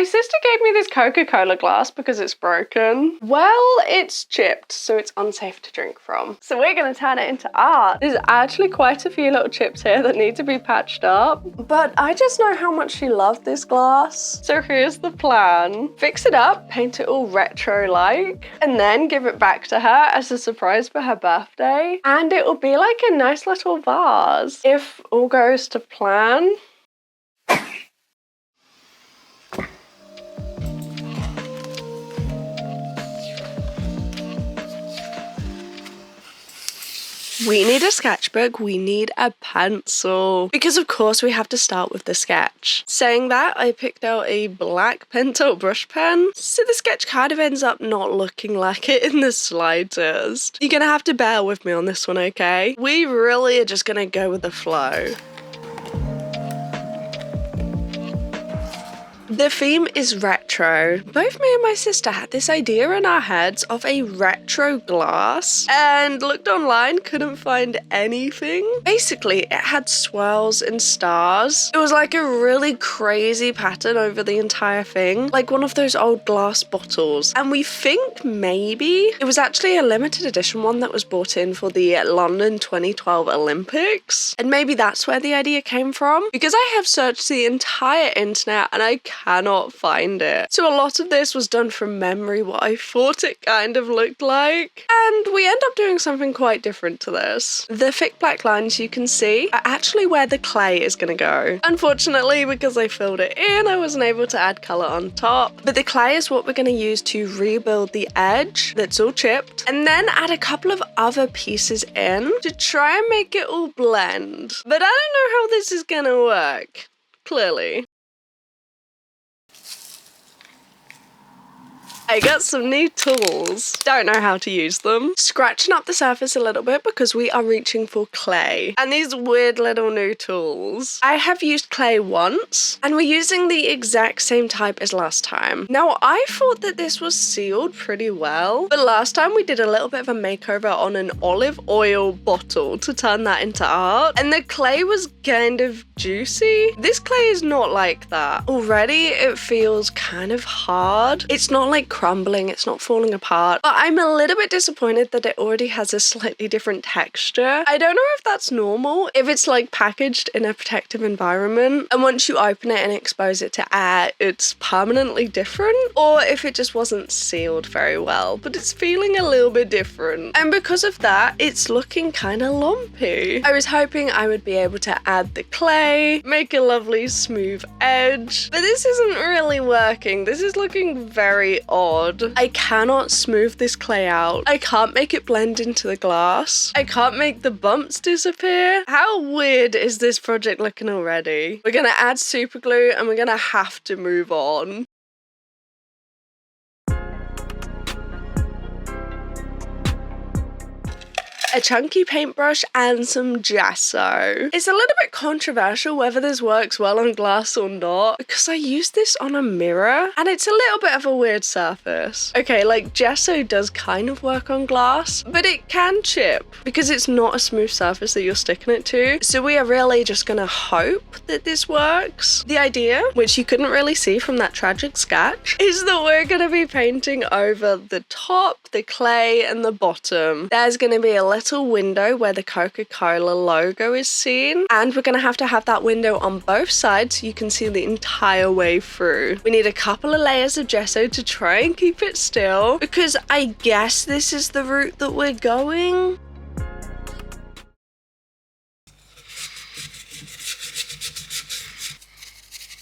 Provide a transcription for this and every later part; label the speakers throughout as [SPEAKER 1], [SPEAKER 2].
[SPEAKER 1] My sister gave me this Coca Cola glass because it's broken. Well, it's chipped, so it's unsafe to drink from. So we're gonna turn it into art. There's actually quite a few little chips here that need to be patched up, but I just know how much she loved this glass. So here's the plan. Fix it up, paint it all retro-like, and then give it back to her as a surprise for her birthday. And it will be like a nice little vase, if all goes to plan. We need a sketchbook, we need a pencil, because of course we have to start with the sketch. Saying that, I picked out a black Pentel brush pen, so the sketch kind of ends up not looking like it in the slightest. You're gonna have to bear with me on this one, okay? We really are just gonna go with the flow. The theme is retro. Both me and my sister had this idea in our heads of a retro glass and looked online, couldn't find anything. Basically, it had swirls and stars. It was like a really crazy pattern over the entire thing, like one of those old glass bottles. And we think maybe it was actually a limited edition one that was brought in for the London 2012 Olympics. And maybe that's where the idea came from, because I have searched the entire internet and I cannot find it. So a lot of this was done from memory, what I thought it kind of looked like. And we end up doing something quite different to this. The thick black lines you can see are actually where the clay is going to go. Unfortunately, because I filled it in, I wasn't able to add colour on top. But the clay is what we're going to use to rebuild the edge that's all chipped, and then add a couple of other pieces in to try and make it all blend. But I don't know how this is going to work, clearly. I got some new tools. Don't know how to use them. Scratching up the surface a little bit because we are reaching for clay. And these weird little new tools. I have used clay once, and we're using the exact same type as last time. Now, I thought that this was sealed pretty well, but last time we did a little bit of a makeover on an olive oil bottle to turn that into art, and the clay was kind of juicy. This clay is not like that. Already, it feels kind of hard. It's not like crumbling, it's not falling apart, but I'm a little bit disappointed that it already has a slightly different texture. I don't know if that's normal, if it's like packaged in a protective environment and once you open it and expose it to air, it's permanently different, or if it just wasn't sealed very well, but it's feeling a little bit different. And because of that, it's looking kind of lumpy. I was hoping I would be able to add the clay, make a lovely smooth edge, but this isn't really working. This is looking very odd. I cannot smooth this clay out. I can't make it blend into the glass. I can't make the bumps disappear. How weird is this project looking already? We're gonna add super glue and we're gonna have to move on. A chunky paintbrush and some gesso. It's a little bit controversial whether this works well on glass or not, because I used this on a mirror and it's a little bit of a weird surface. Okay, like gesso does kind of work on glass, but it can chip because it's not a smooth surface that you're sticking it to. So we are really just gonna hope that this works. The idea, which you couldn't really see from that tragic sketch, is that we're gonna be painting over the top, the clay, and the bottom. There's gonna be a little window where the Coca Cola logo is seen, and we're going to have that window on both sides so you can see the entire way through. We need a couple of layers of gesso to try and keep it still, because I guess this is the route that we're going.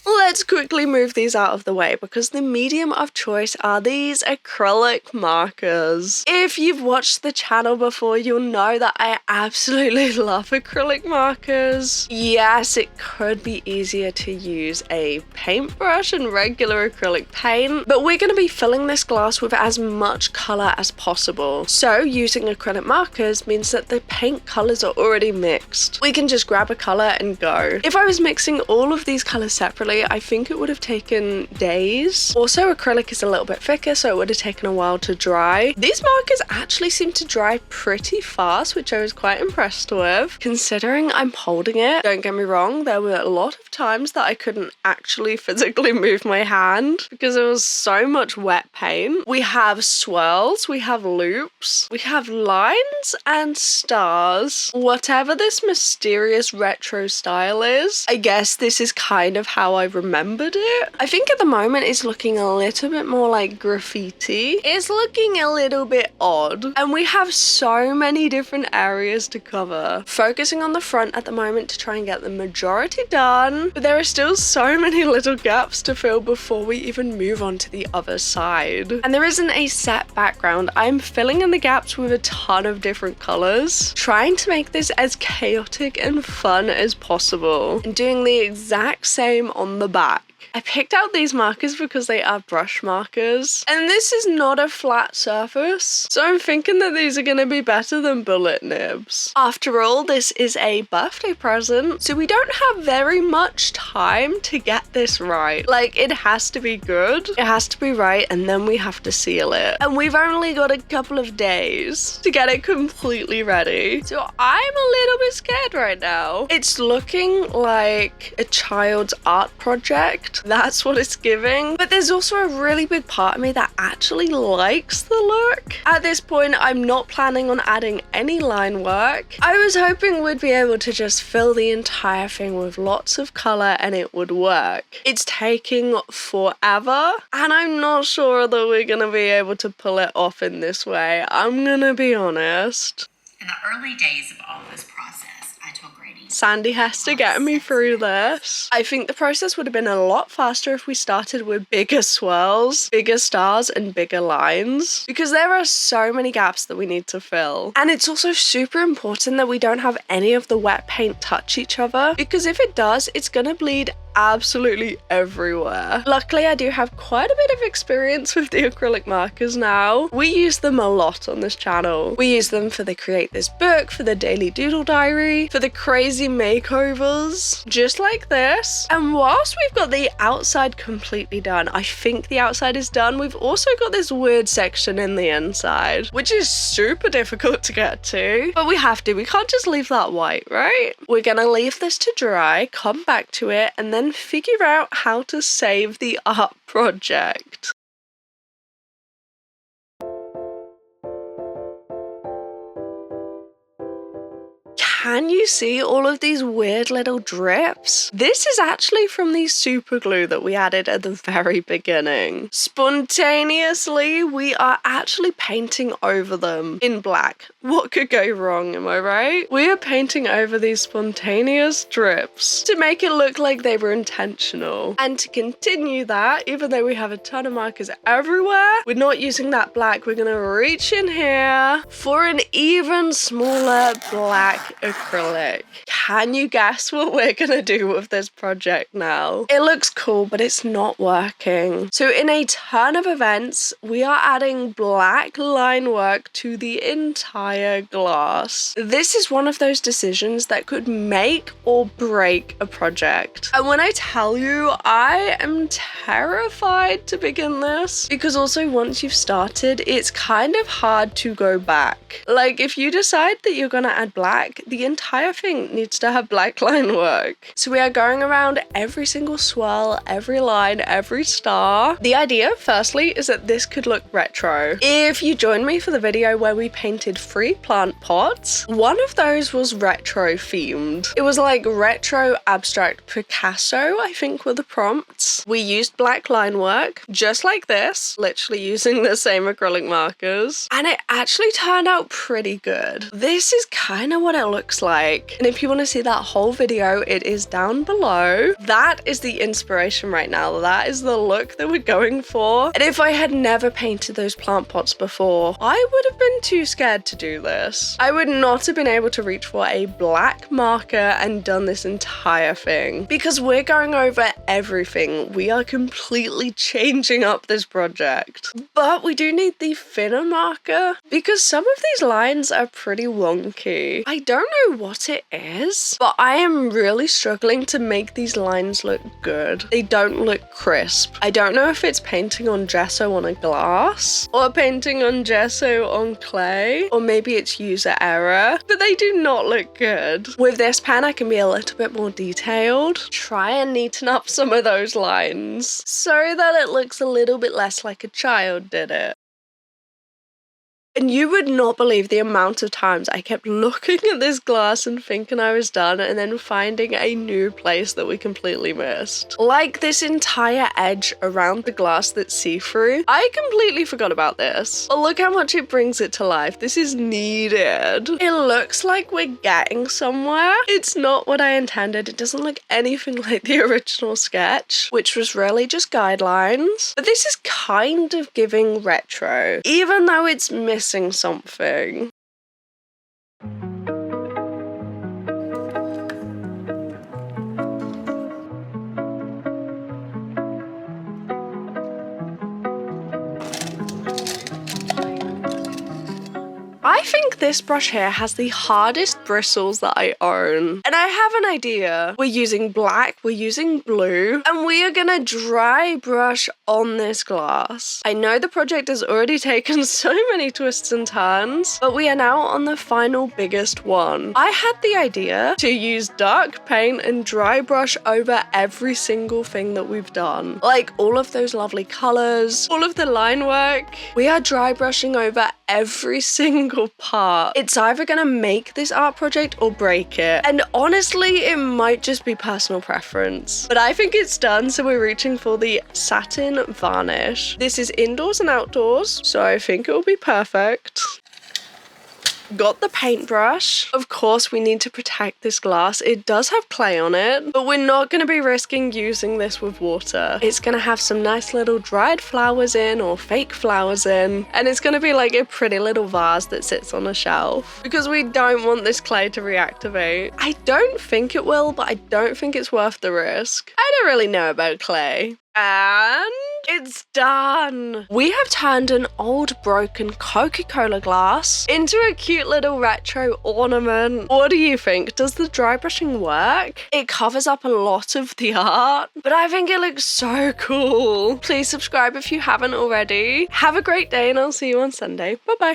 [SPEAKER 1] Let's quickly move these out of the way because the medium of choice are these acrylic markers. If you've watched the channel before, you'll know that I absolutely love acrylic markers. Yes, it could be easier to use a paintbrush and regular acrylic paint, but we're going to be filling this glass with as much color as possible. So using acrylic markers means that the paint colors are already mixed. We can just grab a color and go. If I was mixing all of these colors separately, I think think it would have taken days. Also, acrylic is a little bit thicker, so it would have taken a while to dry. These markers actually seem to dry pretty fast, which I was quite impressed with, considering I'm holding it. Don't get me wrong, there were a lot of times that I couldn't actually physically move my hand because there was so much wet paint. We have swirls, we have loops, we have lines and stars. Whatever this mysterious retro style is, I guess this is kind of how I remembered it. I think at the moment it's looking a little bit more like graffiti. It's looking a little bit odd, and we have so many different areas to cover. Focusing on the front at the moment to try and get the majority done, but there are still so many little gaps to fill before we even move on to the other side. And there isn't a set background. I'm filling in the gaps with a ton of different colors, trying to make this as chaotic and fun as possible, and doing the exact same on the back. I picked out these markers because they are brush markers, and this is not a flat surface, so I'm thinking that these are going to be better than bullet nibs. After all, this is a birthday present, so we don't have very much time to get this right. Like, it has to be good, it has to be right, and then we have to seal it. And we've only got a couple of days to get it completely ready, so I'm a little bit scared right now. It's looking like a child's art project. That's what it's giving. But there's also a really big part of me that actually likes the look. At this point, I'm not planning on adding any line work. I was hoping we'd be able to just fill the entire thing with lots of color and it would work. It's taking forever, and I'm not sure that we're gonna be able to pull it off in this way. I'm gonna be honest.
[SPEAKER 2] In the early days of all this process, I told Grady,
[SPEAKER 1] Sandy has to get me through this. I think the process would have been a lot faster if we started with bigger swirls, bigger stars, and bigger lines, because there are so many gaps that we need to fill. And it's also super important that we don't have any of the wet paint touch each other, because if it does, it's gonna bleed absolutely everywhere. Luckily, I do have quite a bit of experience with the acrylic markers now. We use them a lot on this channel. We use them for the Create This Book, for the Daily Doodle Diary, for the crazy makeovers, just like this. And whilst we've got the outside completely done, I think the outside is done, we've also got this weird section in the inside, which is super difficult to get to, but we have to. We can't just leave that white, right? We're gonna leave this to dry, come back to it, and then figure out how to save the art project. Can you see all of these weird little drips? This is actually from the super glue that we added at the very beginning. Spontaneously, we are actually painting over them in black. What could go wrong, am I right? We are painting over these spontaneous drips to make it look like they were intentional. And to continue that, even though we have a ton of markers everywhere, we're not using that black. We're gonna reach in here for an even smaller black acrylic. Can you guess what we're gonna do with this project now? It looks cool, but it's not working. So in a ton of events, we are adding black line work to the entire glass. This is one of those decisions that could make or break a project. And when I tell you, I am terrified to begin this, because also once you've started, it's kind of hard to go back. Like, if you decide that you're gonna add black, the entire thing needs to have black line work. So we are going around every single swirl, every line, every star. The idea, firstly, is that this could look retro. If you joined me for the video where we painted 3 plant pots, one of those was retro themed. It was like retro abstract Picasso, I think were the prompts. We used black line work, just like this, literally using the same acrylic markers, and it actually turned out pretty good. This is kind of what it looks like. And if you want to see that whole video, it is down below. That is the inspiration right now. That is the look that we're going for. And if I had never painted those plant pots before, I would have been too scared to do this. I would not have been able to reach for a black marker and done this entire thing, because we're going over everything. We are completely changing up this project. But we do need the thinner marker, because some of these lines are pretty wonky. I don't know what it is, but I am really struggling to make these lines look good. They don't look crisp. I don't know if it's painting on gesso on a glass or painting on gesso on clay, or maybe it's user error, but they do not look good. With this pen, I can be a little bit more detailed. Try and neaten up some of those lines so that it looks a little bit less like a child did it. And you would not believe the amount of times I kept looking at this glass and thinking I was done and then finding a new place that we completely missed. Like this entire edge around the glass that's see-through. I completely forgot about this. But look how much it brings it to life. This is needed. It looks like we're getting somewhere. It's not what I intended. It doesn't look anything like the original sketch, which was really just guidelines. But this is kind of giving retro, even though it's missing something. I think this brush here has the hardest bristles that I own. And I have an idea. We're using black, we're using blue, and we are gonna dry brush on this glass. I know the project has already taken so many twists and turns, but we are now on the final biggest one. I had the idea to use dark paint and dry brush over every single thing that we've done. Like all of those lovely colors, all of the line work. We are dry brushing over every single part. It's either gonna make this art project or break it. And honestly, it might just be personal preference. But I think it's done, so we're reaching for the satin varnish. This is indoors and outdoors, so I think it will be perfect. Got the paintbrush. Of course, we need to protect this glass. It does have clay on it, but we're not going to be risking using this with water. It's going to have some nice little dried flowers in or fake flowers in, and it's going to be like a pretty little vase that sits on a shelf because we don't want this clay to reactivate. I don't think it will, but I don't think it's worth the risk. I don't really know about clay. And it's done. We have turned an old broken Coca Cola glass into a cute little retro ornament. What do you think? Does the dry brushing work? It covers up a lot of the art, but I think it looks so cool. Please subscribe if you haven't already. Have a great day and I'll see you on Sunday. Bye bye.